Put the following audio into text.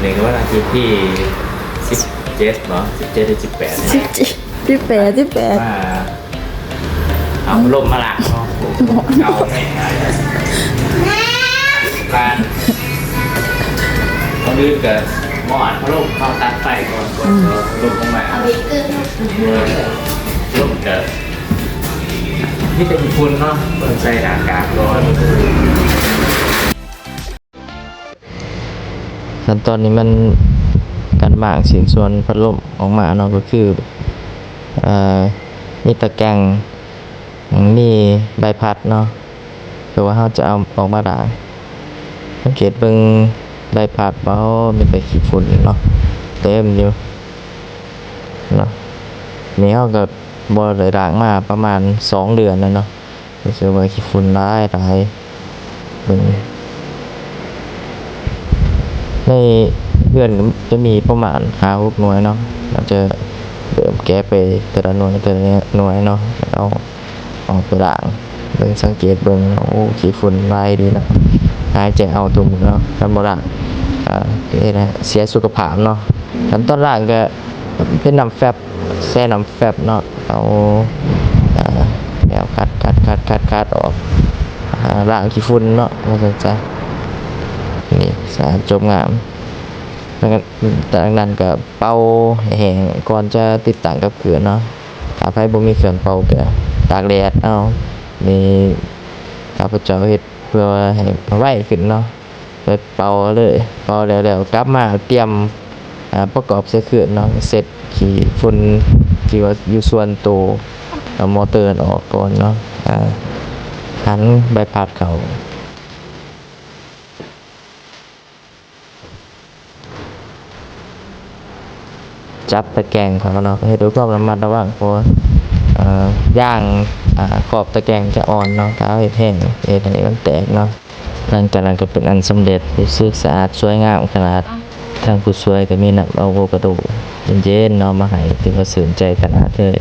นึ่งวันอาทิตย์ที่17เนาะ17 หรือ 18เนี่ย ที่แปดมาเอาลมมาละเนาะเอาให้หายการเขาลื่นกับหมอนเขาลมเขาตัดไฟก่อนลมลงมาลมกับนี่เป็นคุณเนาะเปิดใส่หน้ากากร้อนขั้นตอนนี้มันการบางสิ่งส่วนพัดลมออกมาเนาะก็คือมีตะแกรงมีใบพัดเนาะคือว่าเราจะเอาออกมาด่างสังเกตเบิ่งใบพัดเบามีแต่ขี้ฝุ่นเนาะเต็มอยู่เนาะนี่เราก็บ่ได้ด่างมาประมาณ2 เดือนแล้วเนาะรู้สึกว่าขี้ฝุ่นหลายเบิ่งในเดือนจะมีประมาณ5-6 หน่วยเนาะเราจะเริ่มแก้ไปแต่ละหน่วยเนาะเอาออกตัวด่างเบิ่งสังเกตเบิ่งโอ้ขี้ฝุ่นลายดีนะหายใจเอาตัวมือเนาะกันบ่ด่างนี่นะเสียสุขภาพเนาะขั้นตอนด่างก็เป็นน้ำแฟบแช่น้ำแฟบเนาะเอาแล้วคัดออกล้างขี้ฝุ่นเนาะว่าจังซั่นนี่สะอาดจบงามจากนั้นก็เป่าแห้งก่อนจะติดตั้งกับเครื่องเนาะถ้าใครบ่มีเครื่องเป่าก็ตากแดดเอานี่ข้าพเจ้าเฮ็ดเพื่อให้ไวขึ้นเนาะไปเป่าเลยเป่าแล้วกลับมาเตรียมประกอบใส่เครื่องเนาะเสร็จขี้ฝุ่นที่ว่าอยู่ส่วนตัวเอามอเตอร์ออกก่อนเนาะหันใบพัดเข้าจับตะแกรงเขาเนาะให้ดูความระมัดระวังเพราะย่างขอบตะแกรงจะอ่อนเนาะถ้าเฮ็ดแห้งเฮ็ดให้มันแตกเนาะหลังจากนั้นก็เป็นอันสำเร็จรู้สึกสะอาดสวยงามขนาดทางผู้ช่วยก็มีน้ำอะโวคาโดเย็นๆเนาะมาให้ถือว่าสนใจขนาดเลย